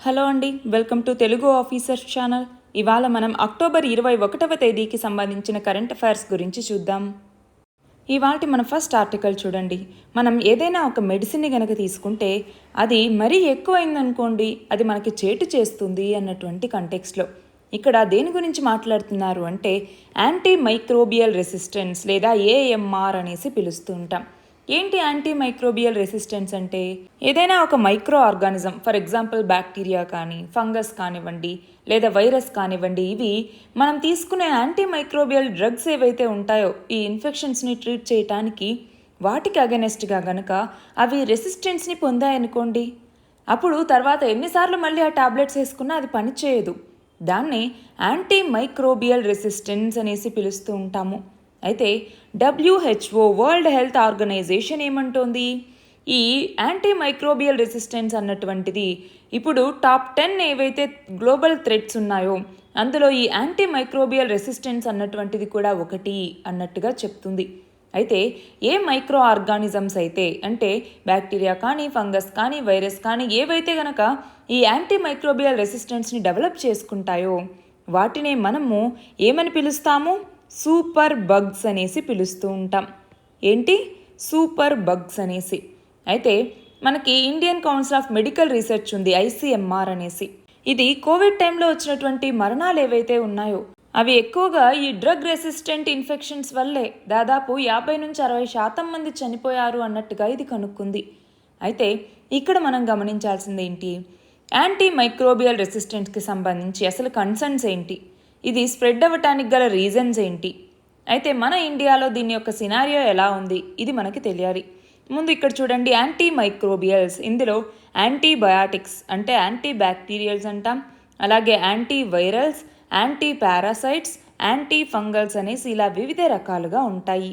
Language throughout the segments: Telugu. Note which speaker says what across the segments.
Speaker 1: హలో అండి, welcome to Telugu officers channel. ఇవాళ మనం అక్టోబర్ 21వ తేదీకి సంబంధించిన కరెంట్ అఫైర్స్ గురించి చూద్దాం. ఇవాళ మన ఫస్ట్ ఆర్టికల్ చూడండి. మనం ఏదైనా ఒక మెడిసిన్ని గనక తీసుకుంటే అది మరీ ఎక్కువైందనుకోండి, అది మనకి చేటు చేస్తుంది అన్నటువంటి కంటెక్స్ట్లో ఇక్కడ దేని గురించి మాట్లాడుతున్నారు అంటే యాంటీ మైక్రోబియల్ రెసిస్టెన్స్ లేదా ఏఎంఆర్ అనేసి పిలుస్తూ ఉంటాం. ఏంటి యాంటీ మైక్రోబియల్ రెసిస్టెన్స్ అంటే ఏదైనా ఒక micro organism, for example bacteria కానీ ఫంగస్ కానివ్వండి లేదా వైరస్ కానివ్వండి, ఇవి మనం తీసుకునే యాంటీ మైక్రోబియల్ డ్రగ్స్ ఏవైతే ఉంటాయో ఈ ఇన్ఫెక్షన్స్ని ట్రీట్ చేయడానికి వాటికి అగెనెస్ట్గా గనక అవి రెసిస్టెన్స్ని పొందాయనుకోండి, అప్పుడు తర్వాత ఎన్నిసార్లు మళ్ళీ ఆ టాబ్లెట్స్ వేసుకున్నా అది పనిచేయదు. దాన్ని యాంటీ మైక్రోబియల్ రెసిస్టెన్స్ అనేసి పిలుస్తూ ఉంటాము. అయితే WHO వరల్డ్ హెల్త్ ఆర్గనైజేషన్ ఏమంటోంది, ఈ యాంటీ మైక్రోబియల్ రెసిస్టెన్స్ అన్నటువంటిది ఇప్పుడు టాప్ 10 ఏవైతే గ్లోబల్ థ్రెట్స్ ఉన్నాయో అందులో ఈ యాంటీ మైక్రోబియల్ రెసిస్టెన్స్ అన్నటువంటిది కూడా ఒకటి అన్నట్టుగా చెప్తుంది. అయితే ఏ మైక్రో ఆర్గానిజమ్స్ అయితే అంటే బ్యాక్టీరియా కానీ ఫంగస్ కానీ వైరస్ కానీ ఏవైతే గనక ఈ యాంటీ మైక్రోబియల్ రెసిస్టెన్స్ని డెవలప్ చేసుకుంటాయో వాటినే మనము ఏమని పిలుస్తాము, సూపర్ బగ్స్ అనేసి పిలుస్తూ ఉంటాం. ఏంటి సూపర్ బగ్స్ అనేసి. అయితే మనకి Indian council of medical research ఉంది, ICMR అనేసి. ఇది కోవిడ్ టైంలో వచ్చినటువంటి మరణాలు ఏవైతే ఉన్నాయో అవి ఎక్కువగా ఈ డ్రగ్ రెసిస్టెంట్ ఇన్ఫెక్షన్స్ వల్లే దాదాపు 50-60% మంది చనిపోయారు అన్నట్టుగా ఇది కనుక్కుంది. అయితే ఇక్కడ మనం గమనించాల్సింది ఏంటి, యాంటీ మైక్రోబియల్ రెసిస్టెన్స్కి సంబంధించి అసలు కన్సర్న్స్ ఏంటి, ఇది స్ప్రెడ్ అవ్వటానికి గల రీజన్స్ ఏంటి, అయితే మన ఇండియాలో దీని యొక్క సినారియో ఎలా ఉంది, ఇది మనకి తెలియాలి. ముందు ఇక్కడ చూడండి, యాంటీ మైక్రోబియల్స్, ఇందులో యాంటీబయాటిక్స్ అంటే యాంటీ బ్యాక్టీరియల్స్ అంటాం, అలాగే anti virals, anti parasites, anti fungals అనేసి ఇలా వివిధ రకాలుగా ఉంటాయి.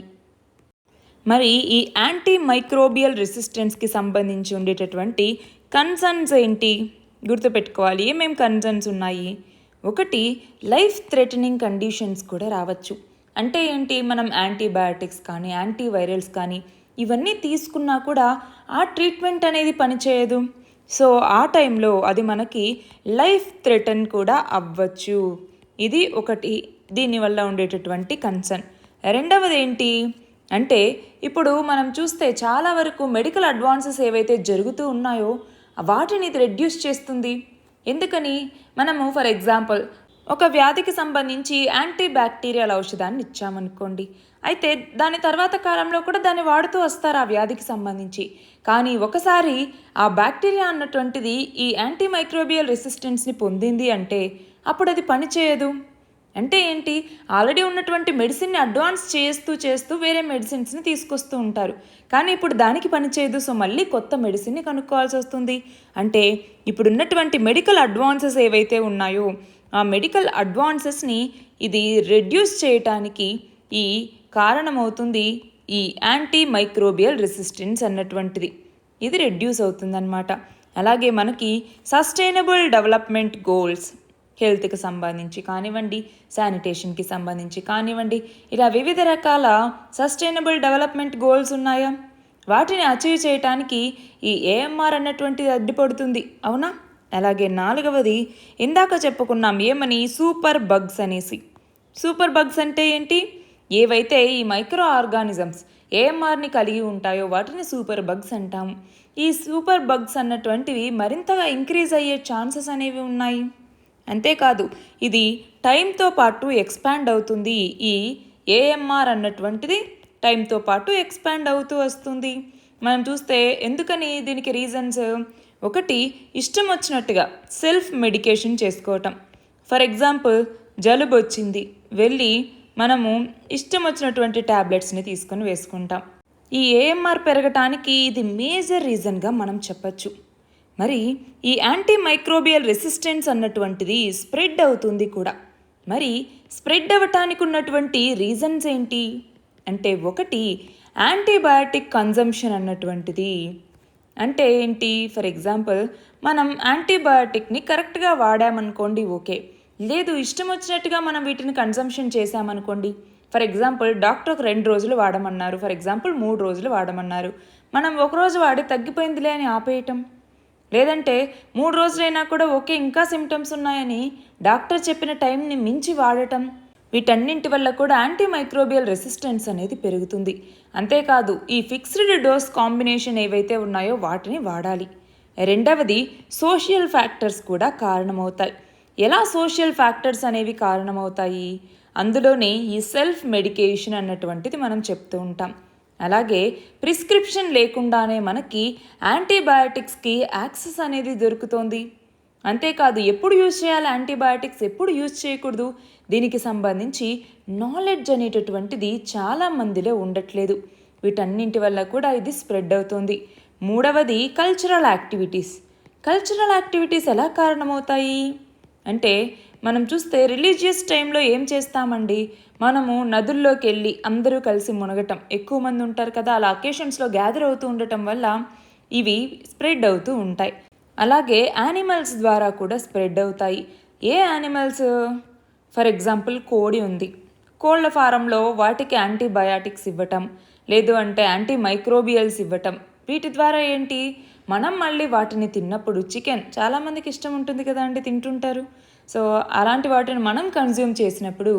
Speaker 1: మరి ఈ యాంటీ మైక్రోబియల్ రెసిస్టెన్స్కి సంబంధించి ఉండేటటువంటి కన్సర్న్స్ ఏంటి గుర్తుపెట్టుకోవాలి. ఏమేం కన్సర్న్స్ ఉన్నాయి, ఒకటి లైఫ్ థ్రెటనింగ్ కండిషన్స్ కూడా రావచ్చు. అంటే ఏంటి, మనం యాంటీబయాటిక్స్ కానీ యాంటీవైరల్స్ కానీ ఇవన్నీ తీసుకున్నా కూడా ఆ ట్రీట్మెంట్ అనేది పనిచేయదు. సో ఆ టైంలో అది మనకి లైఫ్ థ్రెటన్ కూడా అవ్వచ్చు. ఇది ఒకటి దీనివల్ల ఉండేటటువంటి కన్సర్న్. రెండవది ఏంటి అంటే ఇప్పుడు మనం చూస్తే చాలా వరకు మెడికల్ అడ్వాన్సెస్ ఏవైతే జరుగుతూ ఉన్నాయో వాటిని ఇది రెడ్యూస్ చేస్తుంది. ఎందుకని, మనము ఫర్ ఎగ్జాంపుల్ ఒక వ్యాధికి సంబంధించి యాంటీ బ్యాక్టీరియల్ ఔషధాన్ని ఇచ్చామనుకోండి, అయితే దాని తర్వాత కాలంలో కూడా దాన్ని వాడుతూ వస్తారు ఆ వ్యాధికి సంబంధించి. కానీ ఒకసారి ఆ బ్యాక్టీరియా అన్నటువంటిది ఈ యాంటీ మైక్రోబియల్ రెసిస్టెన్స్ని పొందింది అంటే అప్పుడు అది పనిచేయదు. అంటే ఏంటి, ఆల్రెడీ ఉన్నటువంటి మెడిసిన్ని అడ్వాన్స్ చేస్తూ వేరే మెడిసిన్స్ని తీసుకొస్తూ ఉంటారు, కానీ ఇప్పుడు దానికి పనిచేయదు. సో మళ్ళీ కొత్త మెడిసిన్ని కనుక్కోవాల్సి వస్తుంది. అంటే ఇప్పుడు ఉన్నటువంటి మెడికల్ అడ్వాన్సెస్ ఏవైతే ఉన్నాయో ఆ మెడికల్ అడ్వాన్సెస్ని ఇది రెడ్యూస్ చేయటానికి ఈ కారణమవుతుంది ఈ యాంటీ మైక్రోబియల్ రెసిస్టెన్స్ అన్నటువంటిది. ఇది రెడ్యూస్ అవుతుందన్నమాట. అలాగే మనకి సస్టైనబుల్ డెవలప్మెంట్ గోల్స్, హెల్త్కి సంబంధించి కానివ్వండి, శానిటేషన్కి సంబంధించి కానివ్వండి, ఇలా వివిధ రకాల సస్టైనబుల్ డెవలప్మెంట్ గోల్స్ ఉన్నాయా, వాటిని అచీవ్ చేయటానికి ఈ ఏఎంఆర్ అన్నటువంటిది అడ్డుపడుతుంది, అవునా. అలాగే నాలుగవది ఇందాక చెప్పుకున్నాం ఏమని, సూపర్ బగ్స్ అనేసి. సూపర్ బగ్స్ అంటే ఏంటి, ఏవైతే ఈ మైక్రో ఆర్గానిజమ్స్ ఏఎంఆర్ని కలిగి ఉంటాయో వాటిని సూపర్ బగ్స్ అంటాము. ఈ సూపర్ బగ్స్ అన్నటువంటివి మరింతగా ఇంక్రీజ్ అయ్యే ఛాన్సెస్ అనేవి ఉన్నాయి. అంతేకాదు ఇది టైంతో పాటు ఎక్స్పాండ్ అవుతుంది. ఈ ఏఎంఆర్ అన్నటువంటిది టైంతో పాటు ఎక్స్పాండ్ అవుతూ వస్తుంది. మనం చూస్తే ఎందుకని దీనికి రీజన్స్, ఒకటి ఇష్టం వచ్చినట్టుగా సెల్ఫ్ మెడికేషన్ చేసుకోవటం. ఫర్ ఎగ్జాంపుల్ జలుబు వచ్చింది, వెళ్ళి మనము ఇష్టం వచ్చినటువంటి ట్యాబ్లెట్స్ని తీసుకొని వేసుకుంటాం. ఈ ఏఎంఆర్ పెరగటానికి ఇది మేజర్ రీజన్గా మనం చెప్పచ్చు. మరి ఈ యాంటీ మైక్రోబియల్ రెసిస్టెన్స్ అన్నటువంటిది స్ప్రెడ్ అవుతుంది కూడా. మరి స్ప్రెడ్ అవ్వటానికి ఉన్నటువంటి రీజన్స్ ఏంటి అంటే, ఒకటి యాంటీబయాటిక్ కన్జంప్షన్ అన్నటువంటిది. అంటే ఏంటి, ఫర్ ఎగ్జాంపుల్ మనం యాంటీబయాటిక్ని కరెక్ట్గా వాడామనుకోండి ఓకే, లేదు ఇష్టం వచ్చినట్టుగా మనం వీటిని కన్జంప్షన్ చేసామనుకోండి, ఫర్ ఎగ్జాంపుల్ డాక్టర్ ఒక 2 రోజులు వాడమన్నారు, ఫర్ ఎగ్జాంపుల్ 3 రోజులు వాడమన్నారు, మనం 1 రోజు వాడి తగ్గిపోయిందిలే అని ఆపేయటం, లేదంటే 3 రోజులైనా కూడా ఓకే ఇంకా సిమ్టమ్స్ ఉన్నాయని డాక్టర్ చెప్పిన టైంని మించి వాడటం, వీటన్నింటి వల్ల కూడా యాంటీమైక్రోబియల్ రెసిస్టెన్స్ అనేది పెరుగుతుంది. అంతేకాదు ఈ ఫిక్స్డ్ డోస్ కాంబినేషన్ ఏవైతే ఉన్నాయో వాటిని వాడాలి. రెండవది సోషల్ ఫ్యాక్టర్స్ కూడా కారణమవుతాయి. ఎలా సోషల్ ఫ్యాక్టర్స్ అనేవి కారణమవుతాయి? అందులోనే ఈ సెల్ఫ్ మెడికేషన్ అన్నటువంటిది మనం చెప్తూ ఉంటాం. అలాగే ప్రిస్క్రిప్షన్ లేకుండానే మనకి యాంటీబయాటిక్స్కి యాక్సెస్ అనేది దొరుకుతోంది. అంతేకాదు ఎప్పుడు యూజ్ చేయాలి యాంటీబయాటిక్స్, ఎప్పుడు యూజ్ చేయకూడదు, దీనికి సంబంధించి నాలెడ్జ్ అనేటటువంటిది చాలా మందిలో ఉండట్లేదు. వీటన్నింటి వల్ల కూడా ఇది స్ప్రెడ్ అవుతుంది. మూడవది కల్చరల్ యాక్టివిటీస్. కల్చరల్ యాక్టివిటీస్ ఎలా కారణమవుతాయి అంటే మనం చూస్తే రిలీజియస్ టైంలో ఏం చేస్తామండి, మనము నదుల్లోకి వెళ్ళి అందరూ కలిసి మునగటం, ఎక్కువ మంది ఉంటారు కదా, అలా అకేషన్స్లో గ్యాదర్ అవుతూ ఉండటం వల్ల ఇవి స్ప్రెడ్ అవుతూ ఉంటాయి. అలాగే యానిమల్స్ ద్వారా కూడా స్ప్రెడ్ అవుతాయి. ఏ యానిమల్స్? ఫర్ ఎగ్జాంపుల్ కోడి ఉంది, కోళ్ళ ఫారంలో వాటికి యాంటీబయాటిక్స్ ఇవ్వటం, లేదు అంటే యాంటీమైక్రోబియల్స్ ఇవ్వటం, వీటి ద్వారా ఏంటి మనం మళ్ళీ వాటిని తిన్నప్పుడు, చికెన్ చాలామందికి ఇష్టం ఉంటుంది కదా అండి, తింటుంటారు. సో అలాంటి వాటిని మనం కన్జ్యూమ్ చేసినప్పుడు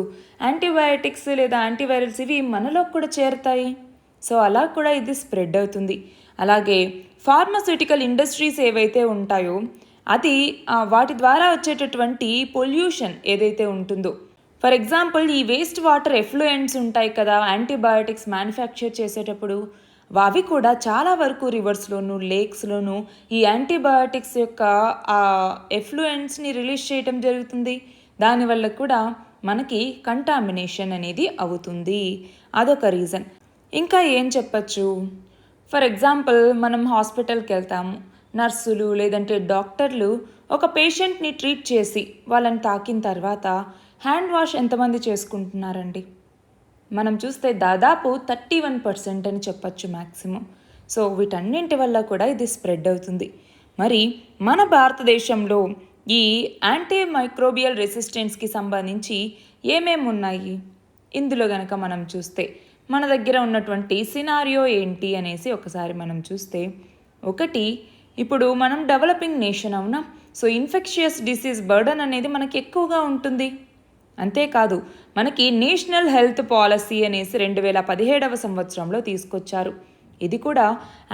Speaker 1: యాంటీబయాటిక్స్ లేదా యాంటీవైరల్స్ ఇవి మనలో కూడా చేరుతాయి. సో అలా కూడా ఇది స్ప్రెడ్ అవుతుంది. అలాగే ఫార్మాస్యూటికల్ ఇండస్ట్రీస్ ఏవైతే ఉంటాయో అది వాటి ద్వారా వచ్చేటటువంటి పొల్యూషన్ ఏదైతే ఉంటుందో, ఫర్ ఎగ్జాంపుల్ ఈ వేస్ట్ వాటర్ ఎఫ్లూయెంట్స్ ఉంటాయి కదా యాంటీబయాటిక్స్ మ్యానుఫ్యాక్చర్ చేసేటప్పుడు, అవి కూడా చాలా వరకు రివర్స్లోను లేక్స్లోను ఈ యాంటీబయాటిక్స్ యొక్క ఎఫ్లూయెంట్స్ని రిలీజ్ చేయటం జరుగుతుంది. దానివల్ల కూడా మనకి కంటామినేషన్ అనేది అవుతుంది. అదొక రీజన్. ఇంకా ఏం చెప్పచ్చు? ఫర్ ఎగ్జాంపుల్ మనం హాస్పిటల్కి వెళ్తాము, నర్సులు లేదంటే డాక్టర్లు ఒక పేషెంట్ని ట్రీట్ చేసి వాళ్ళని తాకిన తర్వాత హ్యాండ్ వాష్ ఎంతమంది చేసుకుంటున్నారండి? మనం చూస్తే దాదాపు 31% అని చెప్పచ్చు మ్యాక్సిమం. సో వీటన్నింటి వల్ల కూడా ఇది స్ప్రెడ్ అవుతుంది. మరి మన భారతదేశంలో ఈ యాంటీమైక్రోబియల్ రెసిస్టెన్స్కి సంబంధించి ఏమేమి ఉన్నాయి? ఇందులో గనక మనం చూస్తే మన దగ్గర ఉన్నటువంటి సినారియో ఏంటి అనేసి ఒకసారి మనం చూస్తే, ఒకటి, ఇప్పుడు మనం డెవలపింగ్ నేషన్ అవునా, సో ఇన్ఫెక్షియస్ డిసీజ్ బర్డన్ అనేది మనకి ఎక్కువగా ఉంటుంది. అంతేకాదు మనకి నేషనల్ హెల్త్ పాలసీ అనేసి 2017 సంవత్సరంలో తీసుకొచ్చారు. ఇది కూడా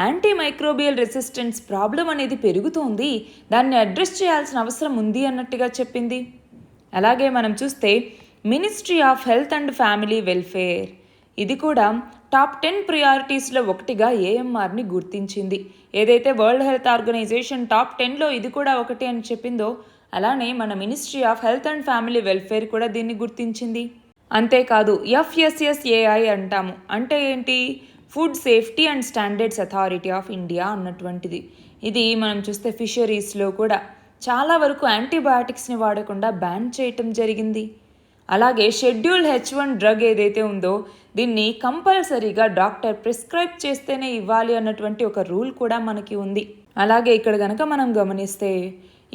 Speaker 1: యాంటీమైక్రోబియల్ రెసిస్టెన్స్ ప్రాబ్లం అనేది పెరుగుతోంది, దాన్ని అడ్రస్ చేయాల్సిన అవసరం ఉంది అన్నట్టుగా చెప్పింది. అలాగే మనం చూస్తే ministry of health and family welfare, ఇది కూడా టాప్ 10 ప్రియారిటీస్లో ఒకటిగా ఏఎంఆర్ని గుర్తించింది. ఏదైతే వరల్డ్ హెల్త్ ఆర్గనైజేషన్ టాప్ 10లో ఇది కూడా ఒకటి అని చెప్పిందో, అలానే మన ministry of health and family welfare కూడా దీన్ని గుర్తించింది. అంతేకాదు FSSAI అంటాము, అంటే ఏంటి, food safety and standards authority of India అన్నటువంటిది. ఇది మనం చూస్తే ఫిషరీస్లో కూడా చాలా వరకు యాంటీబయాటిక్స్ని వాడకుండా బ్యాన్ చేయటం జరిగింది. అలాగే షెడ్యూల్ H1 డ్రగ్ ఏదైతే ఉందో దీన్ని కంపల్సరీగా డాక్టర్ ప్రిస్క్రైబ్ చేస్తేనే ఇవ్వాలి అన్నటువంటి ఒక రూల్ కూడా మనకి ఉంది. అలాగే ఇక్కడ కనుక మనం గమనిస్తే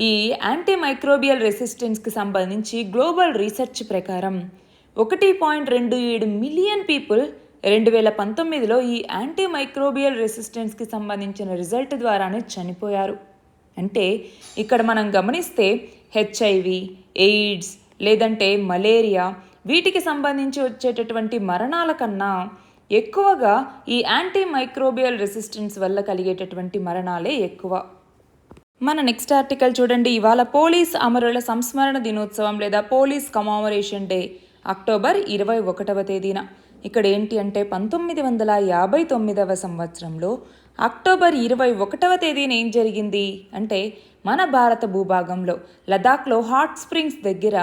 Speaker 1: ఈ యాంటీమైక్రోబియల్ రెసిస్టెన్స్కి సంబంధించి గ్లోబల్ రీసెర్చ్ ప్రకారం 1.27 మిలియన్ పీపుల్ 2019లో ఈ యాంటీమైక్రోబియల్ రెసిస్టెన్స్కి సంబంధించిన రిజల్ట్ ద్వారానే చనిపోయారు. అంటే ఇక్కడ మనం గమనిస్తే HIV, ఎయిడ్స్ లేదంటే మలేరియా వీటికి సంబంధించి వచ్చేటటువంటి మరణాల కన్నా ఎక్కువగా ఈ యాంటీమైక్రోబియల్ రెసిస్టెన్స్ వల్ల కలిగేటటువంటి మరణాలే ఎక్కువ. మన నెక్స్ట్ ఆర్టికల్ చూడండి. ఇవాళ పోలీస్ అమరుల సంస్మరణ దినోత్సవం లేదా పోలీస్ కమామరేషన్ డే అక్టోబర్ 21వ తేదీన. ఇక్కడ ఏంటి అంటే 1959వ సంవత్సరంలో అక్టోబర్ 21వ తేదీన ఏం జరిగింది అంటే మన భారత భూభాగంలో లదాఖ్లో హాట్ స్ప్రింగ్స్ దగ్గర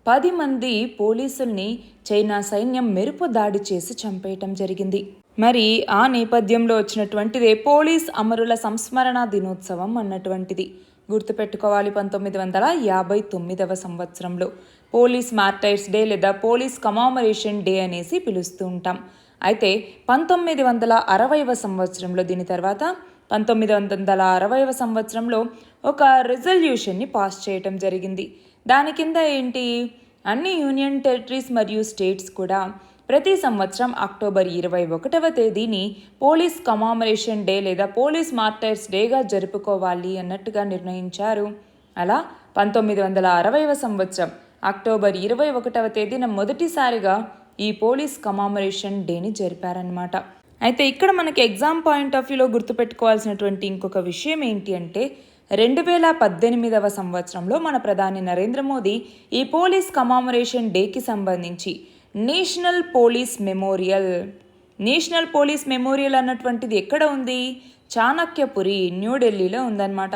Speaker 1: 10 మంది పోలీసుల్ని చైనా సైన్యం మెరుపు దాడి చేసి చంపేయటం జరిగింది. మరి ఆ నేపథ్యంలో వచ్చినటువంటిదే పోలీస్ అమరుల సంస్మరణ దినోత్సవం అన్నటువంటిది. గుర్తుపెట్టుకోవాలి, 1959వ సంవత్సరంలో పోలీస్ మార్టైర్స్ డే లేదా పోలీస్ కమామరేషన్ డే అనేసి పిలుస్తూ ఉంటాం. అయితే 1960వ సంవత్సరంలో దీని తర్వాత 1960వ సంవత్సరంలో ఒక రెజల్యూషన్ని పాస్ చేయటం జరిగింది. దాని కింద ఏంటి, అన్ని యూనియన్ టెరిటరీస్ మరియు స్టేట్స్ కూడా ప్రతి సంవత్సరం అక్టోబర్ 21వ తేదీని పోలీస్ కమామరేషన్ డే లేదా పోలీస్ మార్టైర్స్ డేగా జరుపుకోవాలి అన్నట్టుగా నిర్ణయించారు. అలా 1960వ సంవత్సరం అక్టోబర్ 21వ తేదీన మొదటిసారిగా ఈ పోలీస్ కమామరేషన్ డేని జరిపారనమాట. అయితే ఇక్కడ మనకి ఎగ్జామ్ పాయింట్ ఆఫ్ వ్యూలో గుర్తుపెట్టుకోవాల్సినటువంటి ఇంకొక విషయం ఏంటి అంటే 2018వ సంవత్సరంలో మన ప్రధాని నరేంద్ర మోదీ ఈ పోలీస్ కమామరేషన్ డేకి సంబంధించి నేషనల్ పోలీస్ మెమోరియల్ అన్నటువంటిది ఎక్కడ ఉంది? చాణక్యపురి, న్యూఢిల్లీలో ఉందన్నమాట.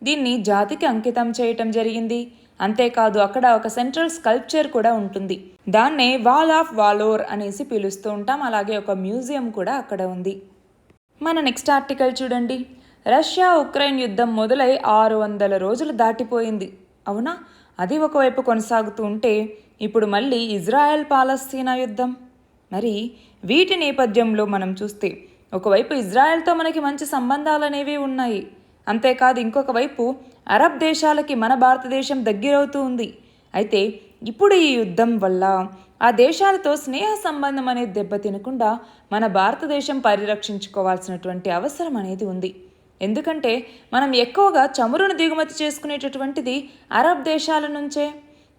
Speaker 1: దీన్ని జాతికి అంకితం చేయటం జరిగింది. అంతేకాదు అక్కడ ఒక సెంట్రల్ స్కల్ప్చర్ కూడా ఉంటుంది. దాన్నే వాల్ ఆఫ్ వాలోర్ అనేసి పిలుస్తూ ఉంటాం. అలాగే ఒక మ్యూజియం కూడా అక్కడ ఉంది. మన నెక్స్ట్ ఆర్టికల్ చూడండి. రష్యా ఉక్రెయిన్ యుద్ధం మొదలై 600 రోజులు దాటిపోయింది. అవునా? అది ఒకవైపు కొనసాగుతూ ఉంటే ఇప్పుడు మళ్ళీ ఇజ్రాయెల్ పాలస్తీనా యుద్ధం. మరి వీటి నేపథ్యంలో మనం చూస్తే ఒకవైపు ఇజ్రాయెల్తో మనకి మంచి సంబంధాలు అనేవి ఉన్నాయి. అంతేకాదు ఇంకొక వైపు అరబ్ దేశాలకి మన భారతదేశం దగ్గరవుతూ ఉంది. అయితే ఇప్పుడు ఈ యుద్ధం వల్ల ఆ దేశాలతో స్నేహ సంబంధం అనేది దెబ్బతినకుండా మన భారతదేశం పరిరక్షించుకోవాల్సినటువంటి అవసరం అనేది ఉంది. ఎందుకంటే మనం ఎక్కువగా చమురును దిగుమతి చేసుకునేటటువంటిది అరబ్ దేశాల నుంచే.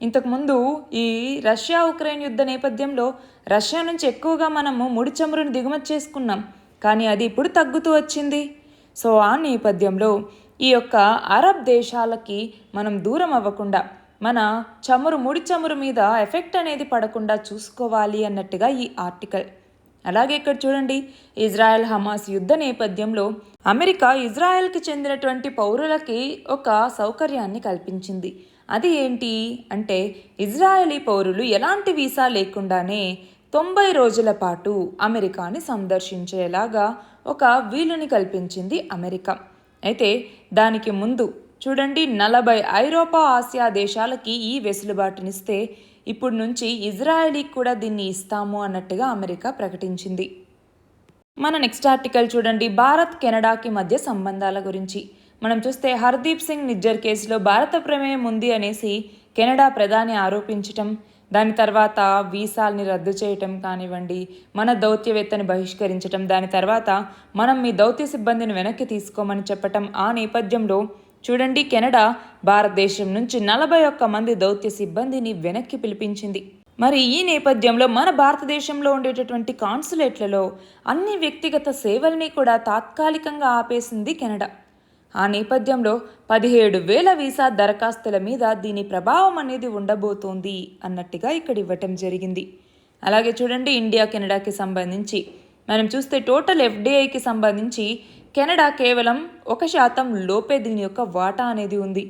Speaker 1: ఇంతకుముందు ఈ రష్యా ఉక్రెయిన్ యుద్ధ నేపథ్యంలో రష్యా నుంచి ఎక్కువగా మనము ముడి చమురును దిగుమతి చేసుకున్నాం. కానీ అది ఇప్పుడు తగ్గుతూ వచ్చింది. సో ఆ నేపథ్యంలో ఈ యొక్క అరబ్ దేశాలకి మనం దూరం అవ్వకుండా మన ముడి చమురు మీద ఎఫెక్ట్ అనేది పడకుండా చూసుకోవాలి అన్నట్టుగా ఈ ఆర్టికల్. అలాగే ఇక్కడ చూడండి, ఇజ్రాయెల్ హమాస్ యుద్ధ నేపథ్యంలో అమెరికా ఇజ్రాయెల్కి చెందినటువంటి పౌరులకి ఒక సౌకర్యాన్ని కల్పించింది. అది ఏంటి అంటే ఇజ్రాయెలీ పౌరులు ఎలాంటి వీసా లేకుండానే 90 రోజుల పాటు అమెరికాని సందర్శించేలాగా ఒక వీలుని కల్పించింది అమెరికా. అయితే దానికి ముందు చూడండి 40 ఐరోపా ఆసియా దేశాలకి ఈ వెసులుబాటునిస్తే ఇప్పుడు నుంచి ఇజ్రాయెలీకి కూడా దీన్ని ఇస్తాము అన్నట్టుగా అమెరికా ప్రకటించింది. మన నెక్స్ట్ ఆర్టికల్ చూడండి. భారత్ కెనడాకి మధ్య సంబంధాల గురించి మనం చూస్తే హర్దీప్ సింగ్ నిజ్జర్ కేసులో భారత ప్రమేయం ఉంది అనేసి కెనడా ప్రధాని ఆరోపించటం, దాని తర్వాత వీసాల్ని రద్దు చేయటం కానివ్వండి, మన దౌత్యవేత్తని బహిష్కరించటం, దాని తర్వాత మనం మీ దౌత్య సిబ్బందిని వెనక్కి తీసుకోమని చెప్పటం. ఆ నేపథ్యంలో చూడండి కెనడా భారతదేశం నుంచి 41 మంది దౌత్య సిబ్బందిని వెనక్కి పిలిపించింది. మరి ఈ నేపథ్యంలో మన భారతదేశంలో ఉండేటటువంటి కాన్సులేట్లలో అన్ని వ్యక్తిగత సేవల్ని కూడా తాత్కాలికంగా ఆపేసింది కెనడా. ఆ నేపథ్యంలో 17,000 వీసా దరఖాస్తుల మీద దీని ప్రభావం అనేది ఉండబోతోంది అన్నట్టుగా ఇక్కడ ఇవ్వటం జరిగింది. అలాగే చూడండి ఇండియా కెనడాకి సంబంధించి మనం చూస్తే టోటల్ FDIకి సంబంధించి కెనడా కేవలం 1% లోపే దీని యొక్క వాటా అనేది ఉంది.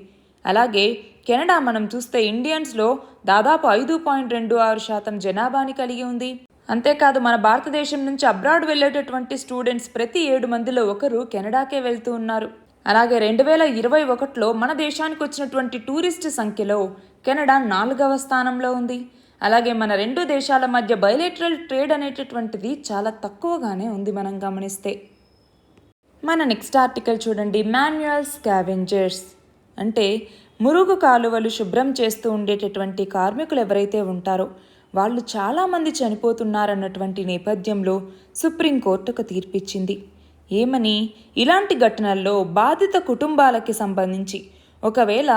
Speaker 1: అలాగే కెనడా మనం చూస్తే ఇండియన్స్లో దాదాపు 5.26% జనాభాని కలిగి ఉంది. అంతేకాదు మన భారతదేశం నుంచి అబ్రాడ్ వెళ్ళేటటువంటి స్టూడెంట్స్ ప్రతి 7 మందిలో ఒకరు కెనడాకే వెళ్తూ ఉన్నారు. అలాగే 2021లో మన దేశానికి వచ్చినటువంటి టూరిస్ట్ సంఖ్యలో కెనడా 4వ స్థానంలో ఉంది. అలాగే మన రెండు దేశాల మధ్య బైలేటరల్ ట్రేడ్ అనేటటువంటిది చాలా తక్కువగానే ఉంది మనం గమనిస్తే. మన నెక్స్ట్ ఆర్టికల్ చూడండి. మాన్యువల్ స్కావెంజర్స్ అంటే మురుగు కాలువలు శుభ్రం చేస్తూ ఉండేటటువంటి కార్మికులు ఎవరైతే ఉంటారో వాళ్ళు చాలామంది చనిపోతున్నారన్నటువంటి నేపథ్యంలో సుప్రీంకోర్టు ఒక తీర్పిచ్చింది. ఏమని? ఇలాంటి ఘటనల్లో బాధిత కుటుంబాలకి సంబంధించి ఒకవేళ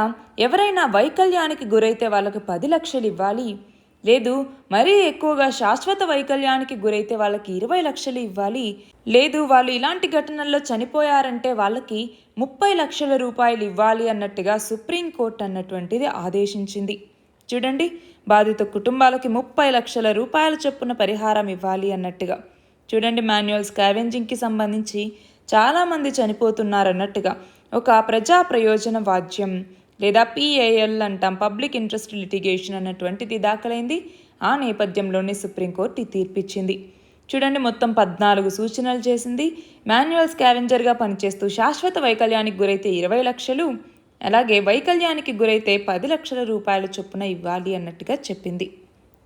Speaker 1: ఎవరైనా వైకల్యానికి గురైతే వాళ్ళకి 10 లక్షలు ఇవ్వాలి, లేదు మరీ ఎక్కువగా శాశ్వత వైకల్యానికి గురైతే వాళ్ళకి 20 లక్షలు ఇవ్వాలి, లేదు వాళ్ళు ఇలాంటి ఘటనల్లో చనిపోయారంటే వాళ్ళకి 30 లక్షల రూపాయలు ఇవ్వాలి అన్నట్టుగా సుప్రీంకోర్టు అన్నటువంటిది ఆదేశించింది. చూడండి, బాధిత కుటుంబాలకి 30 లక్షల రూపాయల చొప్పున పరిహారం ఇవ్వాలి అన్నట్టుగా. చూడండి, మాన్యువల్ స్కావెంజింగ్కి సంబంధించి చాలామంది చనిపోతున్నారన్నట్టుగా ఒక ప్రజా ప్రయోజన వాద్యం లేదా PIL అంటాం, పబ్లిక్ ఇంట్రెస్ట్ లిటిగేషన్ అన్నటువంటిది దాఖలైంది. ఆ నేపథ్యంలోనే సుప్రీంకోర్టు తీర్పిచ్చింది. చూడండి, మొత్తం 14 సూచనలు చేసింది. మాన్యువల్ స్కావెంజర్గా పనిచేస్తూ శాశ్వత వైకల్యానికి గురైతే 20 లక్షలు, అలాగే వైకల్యానికి గురైతే 10 లక్షల రూపాయల చొప్పున ఇవ్వాలి అన్నట్టుగా చెప్పింది.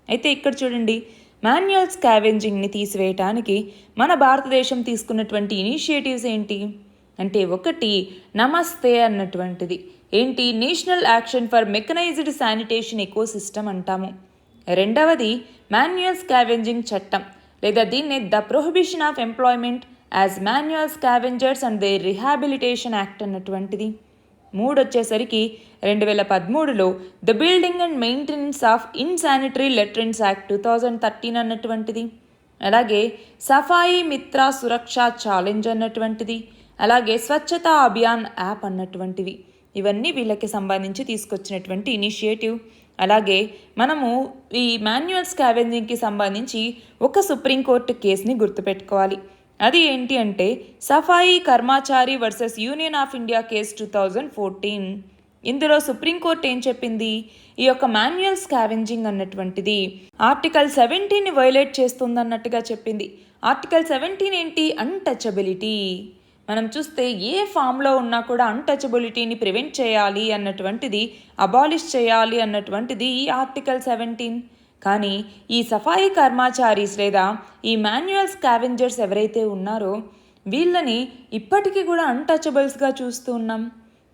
Speaker 1: అయితే ఇక్కడ చూడండి, మాన్యువల్ స్కావెంజింగ్ని తీసివేయటానికి మన భారతదేశం తీసుకున్నటువంటి ఇనిషియేటివ్స్ ఏంటి అంటే, ఒకటి నమస్తే అన్నటువంటిది ఏంటి, national action for mechanised sanitation ecosystem అంటాము. రెండవది మాన్యువల్ స్కావెంజింగ్ చట్టం, లేదా దీన్నే the prohibition of employment as manual scavengers and their rehabilitation act అన్నటువంటిది. వచ్చేసరికి 2013లో the building and maintenance of insanitary latrines act 2013 అన్నటువంటిది. అలాగే సఫాయి మిత్ర సురక్ష ఛాలెంజ్ అన్నటువంటిది, అలాగే స్వచ్ఛతా అభియాన్ యాప్ అన్నటువంటివి. ఇవన్నీ వీళ్ళకి సంబంధించి తీసుకొచ్చినటువంటి ఇనిషియేటివ్. అలాగే మనము ఈ మాన్యువల్ స్కావెంజింగ్కి సంబంధించి ఒక సుప్రీంకోర్టు కేసుని గుర్తుపెట్టుకోవాలి. అది ఏంటి అంటే Safai Karmachari versus union of India case 2014. ఇందులో సుప్రీంకోర్టు ఏం చెప్పింది, ఈ యొక్క మాన్యువల్ స్కావెంజింగ్ అన్నటువంటిది ఆర్టికల్ 17ని వైలేట్ చేస్తుందన్నట్టుగా చెప్పింది. ఆర్టికల్ 17 ఏంటి, అన్టచబిలిటీ. మనం చూస్తే ఏ ఫామ్లో ఉన్నా కూడా అన్టచబిలిటీని ప్రివెంట్ చేయాలి అన్నటువంటిది, అబాలిష్ చేయాలి అన్నటువంటిది ఈ ఆర్టికల్ 17. కానీ ఈ సఫాయి కర్మచారీస్ లేదా ఈ మాన్యువల్ స్కావెంజర్స్ ఎవరైతే ఉన్నారో వీళ్ళని ఇప్పటికీ కూడా అన్టచబుల్స్గా చూస్తూ ఉన్నాం.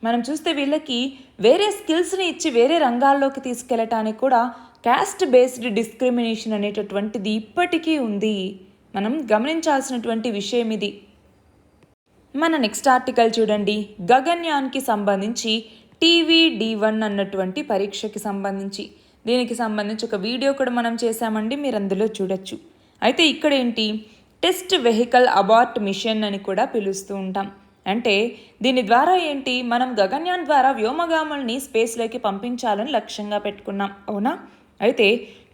Speaker 1: మనం చూస్తే వీళ్ళకి వేరే స్కిల్స్ని ఇచ్చి వేరే రంగాల్లోకి తీసుకెళ్ళటానికి కూడా క్యాస్ట్ బేస్డ్ డిస్క్రిమినేషన్ అనేటటువంటిది ఇప్పటికీ ఉంది. మనం గమనించాల్సినటువంటి విషయం ఇది. మన నెక్స్ట్ ఆర్టికల్ చూడండి. గగన్యాన్కి సంబంధించి TVD1 అన్నటువంటి పరీక్షకి సంబంధించి, దీనికి సంబంధించి ఒక వీడియో కూడా మనం చేశామండి, మీరు అందులో చూడొచ్చు. అయితే ఇక్కడ ఏంటి, టెస్ట్ వెహికల్ అబార్ట్ మిషన్ అని కూడా పిలుస్తూ ఉంటాం. అంటే దీని ద్వారా ఏంటి, మనం గగన్యాన్ ద్వారా వ్యోమగాముల్ని స్పేస్లోకి పంపించాలని లక్ష్యంగా పెట్టుకున్నాం, అవునా? అయితే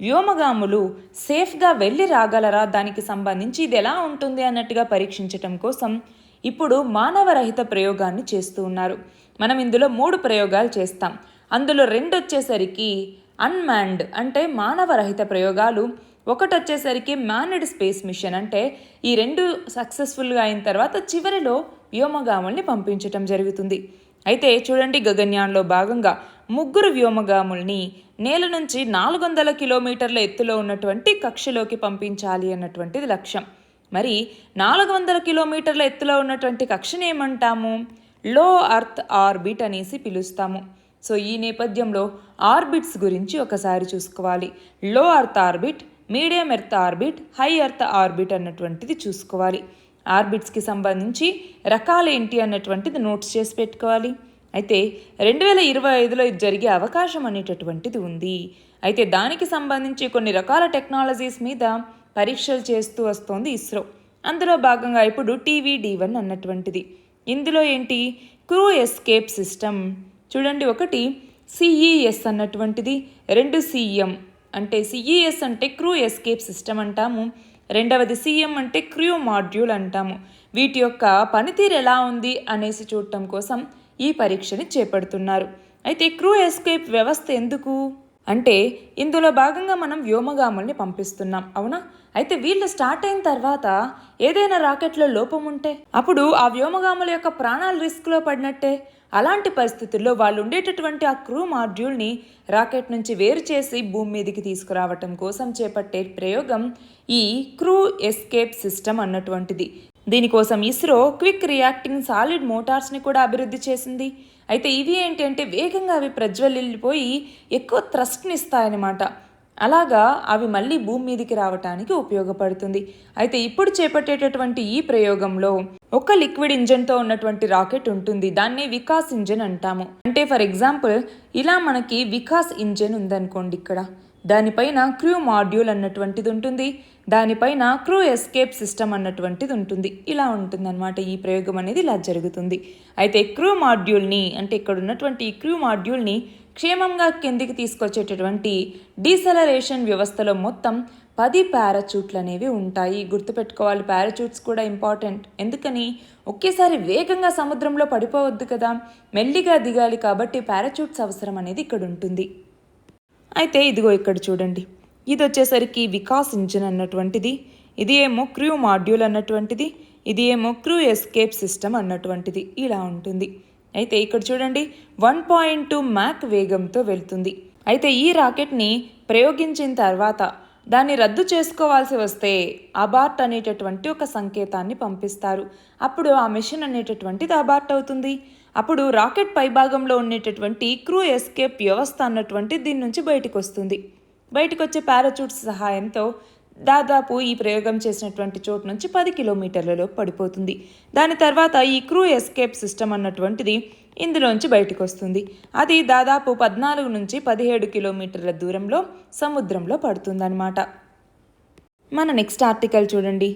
Speaker 1: వ్యోమగాములు సేఫ్గా వెళ్ళి రాగలరా, దానికి సంబంధించి ఇది ఎలా ఉంటుంది అన్నట్టుగా పరీక్షించటం కోసం ఇప్పుడు మానవరహిత ప్రయోగాన్ని చేస్తూ ఉన్నారు. మనం ఇందులో 3 ప్రయోగాలు చేస్తాం. అందులో 2 వచ్చేసరికి అన్మాన్డ్ అంటే మానవరహిత ప్రయోగాలు, ఒకటి వచ్చేసరికి మ్యాన్డ్ స్పేస్ మిషన్ అంటే ఈ 2 సక్సెస్ఫుల్గా అయిన తర్వాత చివరిలో వ్యోమగాముల్ని పంపించటం జరుగుతుంది. అయితే చూడండి, గగన్యాన్లో భాగంగా 3 వ్యోమగాముల్ని నేల నుంచి 400 కిలోమీటర్ల ఎత్తులో ఉన్నటువంటి కక్షలోకి పంపించాలి అన్నటువంటిది లక్ష్యం. మరి 400 కిలోమీటర్ల ఎత్తులో ఉన్నటువంటి కక్షను ఏమంటాము, లో అర్త్ ఆర్బిట్ అనేసి పిలుస్తాము. సో ఈ నేపథ్యంలో ఆర్బిట్స్ గురించి ఒకసారి చూసుకోవాలి. లో earth orbit, medium earth orbit, high earth orbit అన్నటువంటిది చూసుకోవాలి. ఆర్బిట్స్కి సంబంధించి రకాలు ఏంటి అన్నటువంటిది నోట్స్ చేసి పెట్టుకోవాలి. అయితే 2025లో ఇది జరిగే అవకాశం అనేటటువంటిది ఉంది. అయితే దానికి సంబంధించి కొన్ని రకాల టెక్నాలజీస్ మీద పరీక్షలు చేస్తూ వస్తోంది ఇస్రో. అందులో భాగంగా ఇప్పుడు TVD1 అన్నటువంటిది. ఇందులో ఏంటి, క్రూ ఎస్కేప్ సిస్టమ్. చూడండి, ఒకటి CES అన్నటువంటిది, 2 CM అంటే CES అంటే క్రూ ఎస్కేప్ సిస్టమ్ అంటాము, రెండవది CM అంటే క్రూ మాడ్యూల్ అంటాము. వీటి యొక్క పనితీరు ఎలా ఉంది అనేసి చూడటం కోసం ఈ పరీక్షని చేపడుతున్నారు. అయితే క్రూ ఎస్కేప్ వ్యవస్థ ఎందుకు అంటే ఇందులో భాగంగా మనం వ్యోమగాముల్ని పంపిస్తున్నాం, అవునా? అయితే వీళ్ళు స్టార్ట్ అయిన తర్వాత ఏదైనా రాకెట్లో లోపం ఉంటే అప్పుడు ఆ వ్యోమగాముల యొక్క ప్రాణాలు రిస్క్లో పడినట్టే. అలాంటి పరిస్థితుల్లో వాళ్ళు ఉండేటటువంటి ఆ క్రూ మాడ్యూల్ని రాకెట్ నుంచి వేరు చేసి భూమి మీదకి తీసుకురావటం కోసం చేపట్టే ప్రయోగం ఈ క్రూ ఎస్కేప్ సిస్టమ్ అన్నటువంటిది. దీనికోసం ఇస్రో క్విక్ రియాక్టింగ్ సాలిడ్ మోటార్స్ని కూడా అభివృద్ధి చేసింది. అయితే ఇవి ఏంటి అంటే వేగంగా అవి ప్రజ్వలిల్లిపోయి ఎక్కువ థ్రస్ట్ని ఇస్తాయన్నమాట. అలాగా అవి మళ్ళీ భూమి మీదకి రావటానికి ఉపయోగపడుతుంది. అయితే ఇప్పుడు చేపట్టేటటువంటి ఈ ప్రయోగంలో ఒక లిక్విడ్ ఇంజన్తో ఉన్నటువంటి రాకెట్ ఉంటుంది. దాన్ని వికాస్ ఇంజన్ అంటాము. అంటే ఫర్ ఎగ్జాంపుల్ ఇలా మనకి వికాస్ ఇంజన్ ఉందనుకోండి, ఇక్కడ దానిపైన క్రూ మాడ్యూల్ అన్నటువంటిది ఉంటుంది, దానిపైన క్రూ ఎస్కేప్ సిస్టమ్ అన్నటువంటిది ఉంటుంది. ఇలా ఉంటుందన్నమాట. ఈ ప్రయోగం అనేది ఇలా జరుగుతుంది. అయితే క్రూ మాడ్యూల్ని అంటే ఇక్కడ ఉన్నటువంటి ఈ క్రూ మాడ్యూల్ని క్షేమంగా కిందికి తీసుకొచ్చేటటువంటి డీసెలరేషన్ వ్యవస్థలో మొత్తం 10 పారాచూట్లు అనేవి ఉంటాయి. గుర్తుపెట్టుకోవాలి, పారాచూట్స్ కూడా ఇంపార్టెంట్. ఎందుకని, ఒకేసారి వేగంగా సముద్రంలో పడిపోవద్దు కదా, మెల్లిగా దిగాలి. కాబట్టి పారాచూట్స్ అవసరం అనేది ఇక్కడ ఉంటుంది. అయితే ఇదిగో ఇక్కడ చూడండి, ఇది వచ్చేసరికి వికాస్ ఇంజిన్ అన్నటువంటిది, ఇది ఏమో క్రూ మాడ్యూల్ అన్నటువంటిది, ఇది ఏమో క్రూ ఎస్కేప్ సిస్టమ్ అన్నటువంటిది. ఇలా ఉంటుంది. అయితే ఇక్కడ చూడండి 1.2 మ్యాక్ వేగంతో వెళ్తుంది. అయితే ఈ రాకెట్ని ప్రయోగించిన తర్వాత దాన్ని రద్దు చేసుకోవాల్సి వస్తే అబార్ట్ అనేటటువంటి ఒక సంకేతాన్ని పంపిస్తారు. అప్పుడు ఆ మిషన్ అనేటటువంటిది అబార్ట్ అవుతుంది. అప్పుడు రాకెట్ పైభాగంలో ఉండేటటువంటి క్రూ ఎస్కేప్ వ్యవస్థ అన్నటువంటి దీని నుంచి బయటకు వస్తుంది. బయటకు వచ్చే పారాచూట్స్ సహాయంతో దాదాపు ఈ ప్రయోగం చేసినటువంటి చోటు నుంచి 10 కిలోమీటర్లలో పడిపోతుంది. దాని తర్వాత ఈ క్రూ ఎస్కేప్ సిస్టమ్ అన్నటువంటిది ఇందులోంచి బయటకు వస్తుంది. అది దాదాపు 14 నుంచి 17 కిలోమీటర్ల దూరంలో సముద్రంలో పడుతుందన్నమాట. మన నెక్స్ట్ ఆర్టికల్ చూడండి.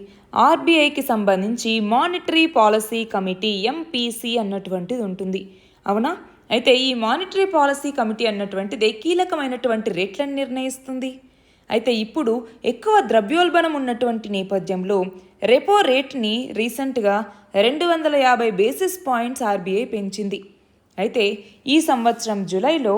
Speaker 1: ఆర్బీఐకి సంబంధించి మానిటరీ పాలసీ కమిటీ ఎంపీసీ అన్నటువంటిది ఉంటుంది, అవునా? అయితే ఈ మానిటరీ పాలసీ కమిటీ అన్నటువంటిది కీలకమైనటువంటి రేట్లను నిర్ణయిస్తుంది. అయితే ఇప్పుడు ఎక్కువ ద్రవ్యోల్బణం ఉన్నటువంటి నేపథ్యంలో రెపో రేట్ని రీసెంట్గా 250 బేసిస్ పాయింట్స్ ఆర్బీఐ పెంచింది. అయితే ఈ సంవత్సరం జూలైలో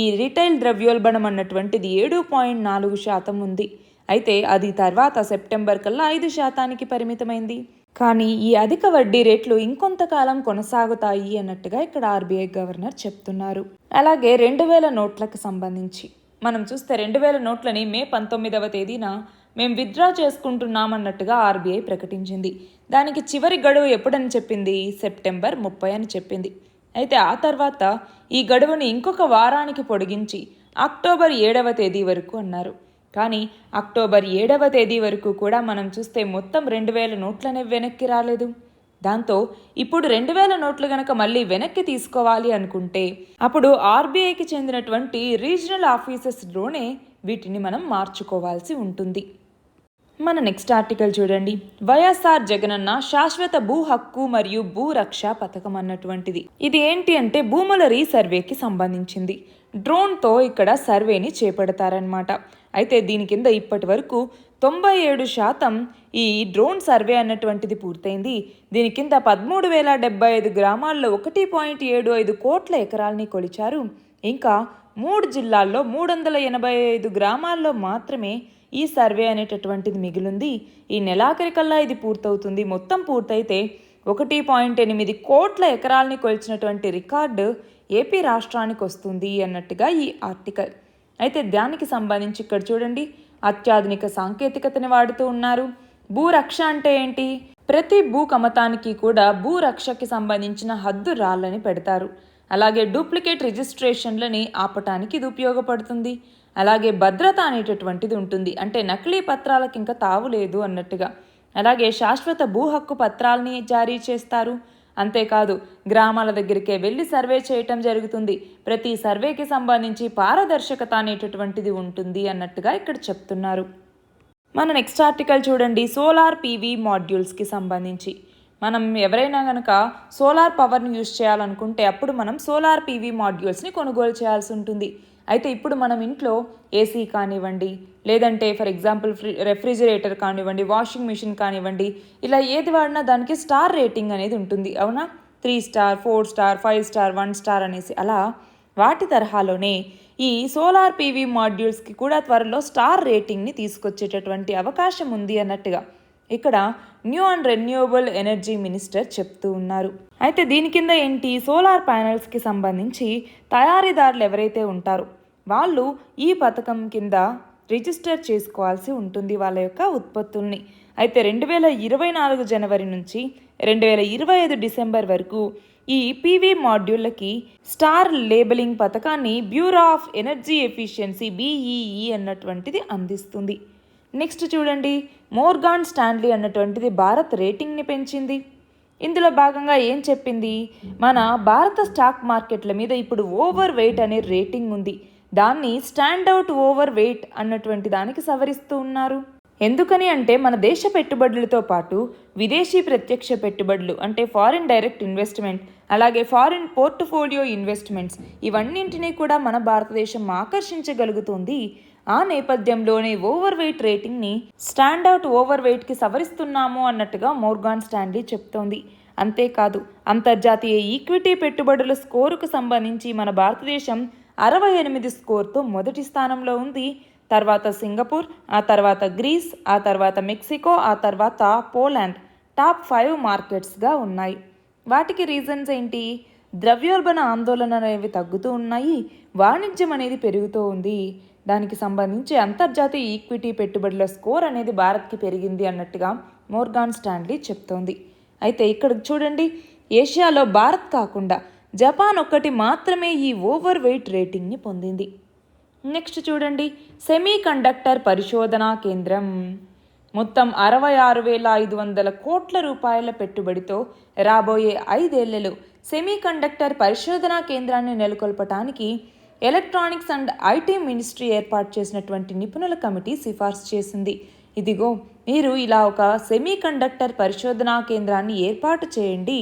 Speaker 1: ఈ రిటైల్ ద్రవ్యోల్బణం అన్నటువంటిది 7.4% ఉంది. అయితే అది తర్వాత సెప్టెంబర్ కల్లా 5% పరిమితమైంది. కానీ ఈ అధిక వడ్డీ రేట్లు ఇంకొంతకాలం కొనసాగుతాయి అన్నట్టుగా ఇక్కడ ఆర్బీఐ గవర్నర్ చెప్తున్నారు. అలాగే 2000 నోట్లకు సంబంధించి మనం చూస్తే 2000 నోట్లని మే 19వ తేదీన మేము విత్డ్రా చేసుకుంటున్నామన్నట్టుగా ఆర్బీఐ ప్రకటించింది. దానికి చివరి గడువు ఎప్పుడని చెప్పింది? సెప్టెంబర్ 30 అని చెప్పింది. అయితే ఆ తర్వాత ఈ గడువుని ఇంకొక వారానికి పొడిగించి అక్టోబర్ 7వ తేదీ వరకు అన్నారు. కానీ అక్టోబర్ 7వ తేదీ వరకు కూడా మనం చూస్తే మొత్తం 2000 నోట్లనే వెనక్కి రాలేదు. దాంతో ఇప్పుడు 2000 నోట్లు గనక మళ్ళీ వెనక్కి తీసుకోవాలి అనుకుంటే అప్పుడు ఆర్బీఐకి చెందినటువంటి రీజనల్ ఆఫీసెస్లోనే వీటిని మనం మార్చుకోవాల్సి ఉంటుంది. మన నెక్స్ట్ ఆర్టికల్ చూడండి. వైఎస్ఆర్ జగనన్న శాశ్వత భూ హక్కు మరియు భూ రక్ష పథకం అన్నటువంటిది. ఇది ఏంటి అంటే భూముల రీసర్వేకి సంబంధించింది. డ్రోన్తో ఇక్కడ సర్వేని చేపడతారనమాట. అయితే దీని కింద ఇప్పటి వరకు 97% ఈ డ్రోన్ సర్వే అన్నటువంటిది పూర్తయింది. దీని కింద 13,075 గ్రామాల్లో 1.75 కోట్ల ఎకరాలని కొలిచారు. ఇంకా 3 జిల్లాల్లో 385 గ్రామాల్లో మాత్రమే ఈ సర్వే అనేటటువంటిది మిగిలింది. ఈ నెలాఖరికల్లా ఇది పూర్తవుతుంది. మొత్తం పూర్తయితే 1.8 కోట్ల ఎకరాలని కొలిచినటువంటి రికార్డు ఏపీ రాష్ట్రానికి వస్తుంది అన్నట్టుగా ఈ ఆర్టికల్. అయితే దానికి సంబంధించి ఇక్కడ చూడండి, అత్యాధునిక సాంకేతికతని వాడుతూ ఉన్నారు. భూరక్ష అంటే ఏంటి? ప్రతి భూ కమతానికి కూడా భూరక్షకి సంబంధించిన హద్దు రాళ్ళని పెడతారు. అలాగే డూప్లికేట్ రిజిస్ట్రేషన్లని ఆపటానికి ఇది ఉపయోగపడుతుంది. అలాగే భద్రత అనేటటువంటిది ఉంటుంది, అంటే నకిలీ పత్రాలకు ఇంకా తావులేదు అన్నట్టుగా. అలాగే శాశ్వత భూ హక్కు పత్రాలని జారీ చేస్తారు. అంతేకాదు గ్రామాల దగ్గరికే వెళ్ళి సర్వే చేయటం జరుగుతుంది. ప్రతి సర్వేకి సంబంధించి పారదర్శకత అనేటటువంటిది ఉంటుంది అన్నట్టుగా ఇక్కడ చెప్తున్నారు. మన నెక్స్ట్ ఆర్టికల్ చూడండి. సోలార్ పీవీ మాడ్యూల్స్కి సంబంధించి మనం ఎవరైనా కనుక సోలార్ పవర్ని యూజ్ చేయాలనుకుంటే అప్పుడు మనం సోలార్ పీవీ మాడ్యూల్స్ని కొనుగోలు చేయాల్సి ఉంటుంది. అయితే ఇప్పుడు మనం ఇంట్లో ఏసీ కానివ్వండి, లేదంటే ఫర్ ఎగ్జాంపుల్ రెఫ్రిజిరేటర్ కానివ్వండి, వాషింగ్ మిషన్ కానివ్వండి, ఇలా ఏది వాడినా దానికి స్టార్ రేటింగ్ అనేది ఉంటుంది, అవునా? 3 స్టార్, 4 స్టార్, 5 స్టార్, 1 స్టార్ అనేసి. అలా వాటి తరహాలోనే ఈ సోలార్ పీవీ మాడ్యూల్స్కి కూడా త్వరలో స్టార్ రేటింగ్ని తీసుకొచ్చేటటువంటి అవకాశం ఉంది అన్నట్టుగా ఇక్కడ new and renewable energy minister చెప్తూ ఉన్నారు. అయితే దీని కింద ఏంటి? సోలార్ ప్యానెల్స్కి సంబంధించి తయారీదారులు ఎవరైతే ఉంటారో వాళ్ళు ఈ పథకం కింద రిజిస్టర్ చేసుకోవాల్సి ఉంటుంది వాళ్ళ యొక్క ఉత్పత్తుల్ని. అయితే 2024 జనవరి నుంచి 2025 డిసెంబర్ వరకు ఈ పీవీ మాడ్యూళ్ళకి స్టార్ లేబలింగ్ పథకాన్ని bureau of energy efficiency BEE అన్నటువంటిది అందిస్తుంది. నెక్స్ట్ చూడండి. మోర్గాన్ స్టాన్లీ అన్నటువంటిది భారత్ రేటింగ్ని పెంచింది. ఇందులో భాగంగా ఏం చెప్పింది? మన భారత స్టాక్ మార్కెట్ల మీద ఇప్పుడు ఓవర్ వెయిట్ అనే రేటింగ్ ఉంది. దాన్ని స్టాండౌట్ ఓవర్ వెయిట్ అన్నటువంటి దానికి సవరిస్తూ ఉన్నారు. ఎందుకని అంటే మన దేశ పెట్టుబడులతో పాటు విదేశీ ప్రత్యక్ష పెట్టుబడులు అంటే ఫారిన్ డైరెక్ట్ ఇన్వెస్ట్మెంట్, అలాగే ఫారిన్ పోర్ట్ఫోలియో ఇన్వెస్ట్మెంట్స్ ఇవన్నింటినీ కూడా మన భారతదేశం ఆకర్షించగలుగుతుంది. ఆ నేపథ్యంలోనే ఓవర్ వెయిట్ రేటింగ్ని స్టాండౌట్ ఓవర్ వెయిట్కి సవరిస్తున్నాము అన్నట్టుగా మోర్గాన్ స్టాన్లీ చెప్తోంది. అంతేకాదు అంతర్జాతీయ ఈక్విటీ పెట్టుబడుల స్కోరుకు సంబంధించి మన భారతదేశం 68 స్కోర్తో మొదటి స్థానంలో ఉంది. తర్వాత సింగపూర్, ఆ తర్వాత గ్రీస్, ఆ తర్వాత మెక్సికో, ఆ తర్వాత పోలాండ్ టాప్ 5 మార్కెట్స్గా ఉన్నాయి. వాటికి రీజన్స్ ఏంటి? ద్రవ్యోల్బణ ఆందోళన అనేవి తగ్గుతూ ఉన్నాయి, వాణిజ్యం అనేది పెరుగుతూ ఉంది. దానికి సంబంధించి అంతర్జాతీయ ఈక్విటీ పెట్టుబడుల స్కోర్ అనేది భారత్కి పెరిగింది అన్నట్టుగా మోర్గాన్ స్టాన్లీ చెప్తోంది. అయితే ఇక్కడ చూడండి, ఏషియాలో భారత్ కాకుండా జపాన్ ఒక్కటి మాత్రమే ఈ ఓవర్ వెయిట్ రేటింగ్ని పొందింది. నెక్స్ట్ చూడండి, సెమీ కండక్టర్ పరిశోధనా కేంద్రం మొత్తం 66,500 కోట్ల రూపాయల పెట్టుబడితో రాబోయే 5 ఏళ్లలో సెమీ కండక్టర్ పరిశోధనా కేంద్రాన్ని నెలకొల్పటానికి ఎలక్ట్రానిక్స్ అండ్ ఐటీ మినిస్ట్రీ ఏర్పాటు చేసినటువంటి నిపుణుల కమిటీ సిఫార్సు చేసింది. ఇదిగో, మీరు ఇలా ఒక సెమీ కండక్టర్ పరిశోధనా కేంద్రాన్ని ఏర్పాటు చేయండి,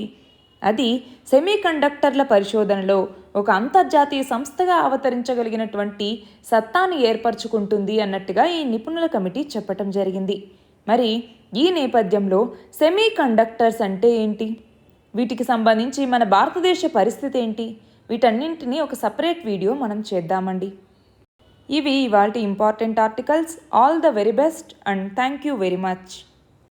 Speaker 1: అది సెమీ కండక్టర్ల పరిశోధనలో ఒక అంతర్జాతీయ సంస్థగా అవతరించగలిగినటువంటి సత్తాని ఏర్పరచుకుంటుంది అన్నట్టుగా ఈ నిపుణుల కమిటీ చెప్పటం జరిగింది. మరి ఈ నేపథ్యంలో సెమీ కండక్టర్స్ అంటే ఏంటి, వీటికి సంబంధించి మన భారతదేశ పరిస్థితి ఏంటి, వీటన్నింటినీ ఒక సపరేట్ వీడియో మనం చేద్దామండి. ఇవి ఇవాల్టి important articles. All the very best and thank you very much.